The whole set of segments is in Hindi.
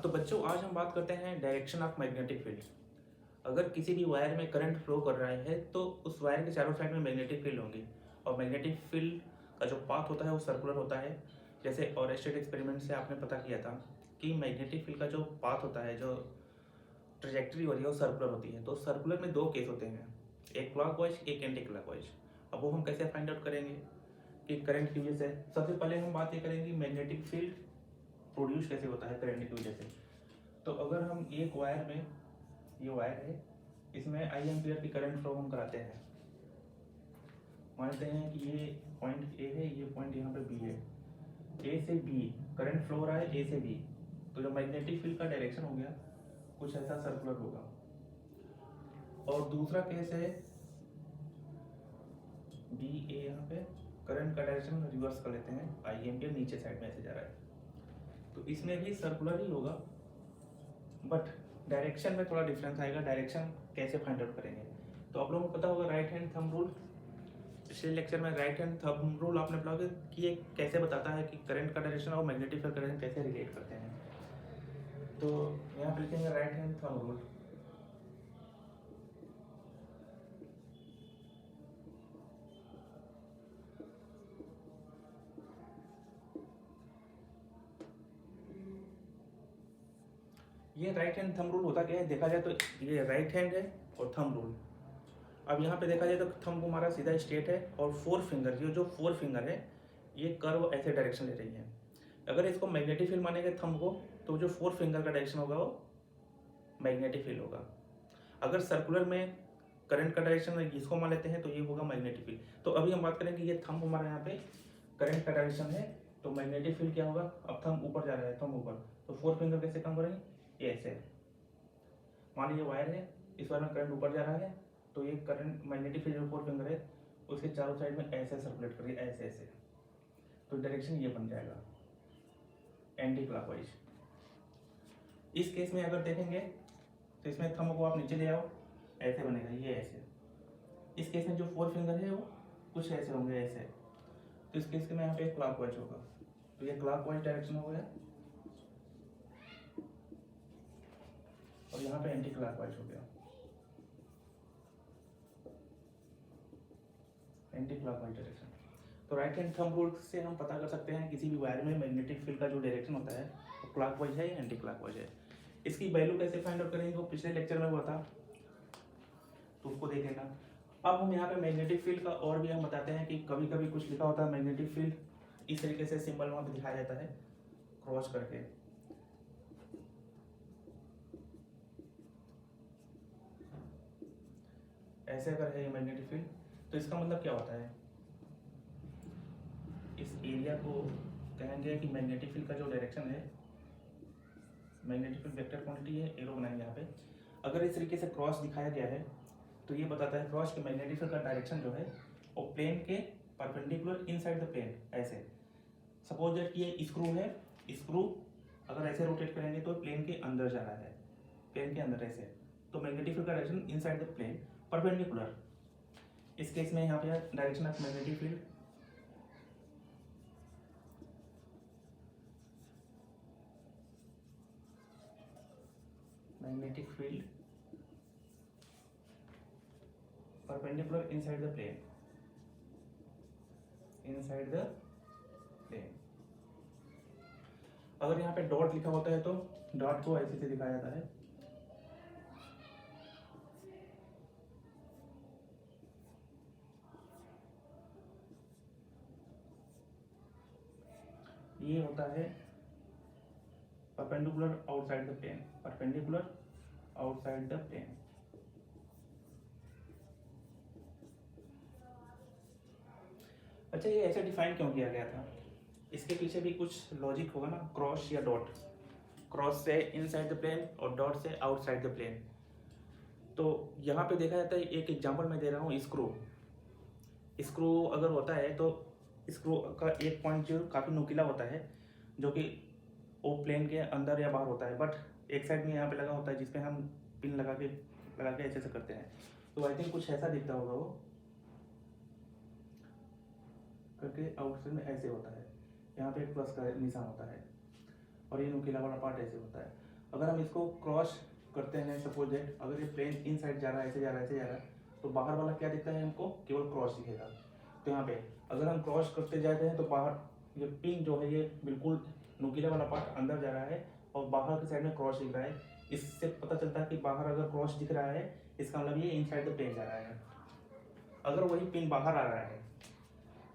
तो बच्चों आज हम बात करते हैं डायरेक्शन ऑफ मैग्नेटिक फील्ड। अगर किसी भी वायर में करंट फ्लो कर रहा है तो उस वायर के चारों साइड में मैग्नेटिक फील्ड होंगी और मैग्नेटिक फील्ड का जो पाथ होता है वो सर्कुलर होता है। जैसे ऑरेस्टेड एक्सपेरिमेंट से आपने पता किया था कि मैग्नेटिक फील्ड का जो पाथ होता है, जो ट्रेजेक्टरी होती है वो सर्कुलर होती है। तो सर्कुलर में दो केस होते हैं, एक क्लॉकवाइज एक एंटी क्लॉकवाइज। अब वो हम कैसे फाइंड आउट करेंगे कि करंट की वजह से? सबसे पहले हम बात ये करेंगे मैग्नेटिक फील्ड प्रोड्यूस कैसे होता है करंट की वजह से। तो अगर हम एक वायर में, ये वायर है, इसमें आई एम्पियर की करंट फ्लो हम कराते हैं। मानते हैं कि ये पॉइंट ए है, ये पॉइंट यहाँ पे बी है। ए से बी करंट फ्लो हो रहा है, ए से बी। तो जो मैग्नेटिक फील्ड का डायरेक्शन हो गया कुछ ऐसा सर्कुलर होगा। और दूसरा केस है बी ए, यहाँ पे करंट का डायरेक्शन रिवर्स कर लेते हैं, आई एम्पियर नीचे साइड में ऐसे जा रहा है, तो इसमें भी सर्कुलर ही होगा बट डायरेक्शन में थोड़ा डिफरेंस आएगा। डायरेक्शन कैसे फाइंड आउट करेंगे? तो आप लोगों को पता होगा राइट हैंड थंब रूल। पिछले लेक्चर में राइट हैंड थंब रूल आपने पढ़ा होगा कि ये कैसे बताता है कि करंट का डायरेक्शन और मैग्नेटिक फील्ड करंट कैसे रिलेट करते हैं। तो यहाँ पे लिखेंगे राइट हैंड थंब रूल। ये राइट हैंड थंब रूल होता क्या है देखा जाए तो ये राइट हैंड है और थंब रूल। अब यहाँ पे देखा जाए तो थंब हमारा सीधा स्ट्रेट है और फोर फिंगर, ये जो फोर फिंगर है ये कर्व ऐसे डायरेक्शन ले रही है। अगर इसको मैग्नेटिक फील्ड मानेंगे थंब को, तो जो फोर फिंगर का डायरेक्शन होगा वो मैग्नेटिक फील्ड होगा। अगर सर्कुलर में करंट का डायरेक्शन इसको मान लेते हैं तो ये होगा मैग्नेटिक फील्ड। तो अभी हम बात करेंगे ये थंब हमारा यहाँ पे करंट का डायरेक्शन है, तो मैग्नेटिक फील्ड क्या होगा? अब थंब ऊपर जा रहा है, थंब ऊपर, तो फोर फिंगर कैसे काम करेंगे? ये ऐसे मान लीजिए वायर है, इस वायर में करंट ऊपर जा रहा है, तो ये करंट मैग्नेटिक फील्ड जो फोर फिंगर है उसके चारों साइड में ऐसे सर्कुलेट करिए, ऐसे ऐसे, तो डायरेक्शन ये बन जाएगा एंटी क्लॉकवाइज। इस केस में अगर देखेंगे तो इसमें थंब को आप नीचे ले आओ, ऐसे बनेगा, ये ऐसे। इस केस में जो फोर फिंगर है वो कुछ ऐसे होंगे, ऐसे। तो इस केस में यहाँ पे क्लॉकवाइज होगा, तो ये क्लॉकवाइज डायरेक्शन हो गया और यहाँ पे एंटी क्लॉकवाइज हो गया, एंटी क्लॉकवाइज डायरेक्शन। तो राइट हैंड थंब रूल से हम पता कर सकते हैं किसी भी वायर में मैग्नेटिक फील्ड का जो डायरेक्शन होता है वो क्लॉकवाइज है या एंटी क्लॉकवाइज है। इसकी वैल्यू कैसे फाइंड आउट करेंगे वो पिछले लेक्चर में हुआ था, तो उसको देख लेना। अब हम यहाँ पे मैग्नेटिक फील्ड का और भी हम बताते हैं कि कभी कभी कुछ लिखा होता है मैग्नेटिक फील्ड इस तरीके से सिंबल वहाँ पे दिखाया जाता है क्रॉस करके, ऐसे अगर है ये मैग्नेटिक फील्ड तो इसका मतलब क्या होता है? इस एरिया को कहेंगे कि मैग्नेटिक फील्ड का जो डायरेक्शन है, मैग्नेटिक फील्ड वेक्टर क्वांटिटी है, एरो बनाएंगे यहाँ पे। अगर इस तरीके से क्रॉस दिखाया गया है तो ये बताता है क्रॉस के मैग्नेटिक फील्ड का डायरेक्शन जो है वो प्लेन के परपेंडिकुलर इनसाइड द प्लेन, ऐसे। सपोज दैट कि ये स्क्रू है, स्क्रू अगर ऐसे रोटेट करेंगे तो प्लेन के अंदर जा रहा है, प्लेन के अंदर ऐसे, तो मैग्नेटिक फील्ड का direction inside the plane perpendicular. इस केस में यहाँ पे direction of magnetic field perpendicular inside the plane, inside the plane। अगर यहाँ पे डॉट लिखा होता है तो डॉट को ऐसे से दिखाया जाता है, ये होता है perpendicular outside the plane, perpendicular outside the plane. अच्छा, ये ऐसे डिफाइन क्यों किया गया था? इसके पीछे भी कुछ लॉजिक होगा ना, क्रॉस या डॉट, क्रॉस से इनसाइड द प्लेन और डॉट से आउटसाइड द प्लेन। तो यहाँ पे देखा जाता है, एक एग्जांपल मैं दे रहा हूँ, स्क्रू। स्क्रू अगर होता है तो स्क्रू का एक पॉइंट जो काफ़ी नुकीला होता है, जो कि वो प्लेन के अंदर या बाहर होता है, बट एक साइड में यहाँ पे लगा होता है जिसपे हम पिन लगा के ऐसे से करते हैं। तो आई थिंक कुछ ऐसा दिखता होगा वो करके, आउटसाइड में ऐसे होता है, यहाँ पे एक प्लस का निशान होता है और ये नुकीला वाला पार्ट ऐसे होता है। अगर हम इसको क्रॉस करते हैं, सपोज दैट अगर ये प्लेन इन साइड जा रहा है, ऐसे जा रहा है, ऐसे जा रहा है, तो बाहर वाला क्या दिखता है हमको, केवल क्रॉस दिखेगा। तो यहाँ पे अगर हम क्रॉस करते जाते हैं तो बाहर ये पिन जो है ये बिल्कुल नुकीला वाला पार्ट अंदर जा रहा है और बाहर की साइड में क्रॉस दिख रहा है। इससे पता चलता है कि बाहर अगर क्रॉस दिख रहा है इसका मतलब ये इनसाइड द प्लेन जा रहा है। अगर वही पिन बाहर आ रहा है,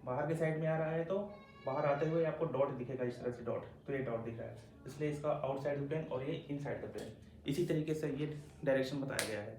बाहर की साइड में आ रहा है, तो बाहर आते हुए आपको डॉट दिखेगा, इस तरह से डॉट, तो ये डॉट दिख रहा है, इसलिए इसका आउटसाइड द प्लेन और ये इनसाइड द प्लेन। इसी तरीके से ये डायरेक्शन बताया गया है।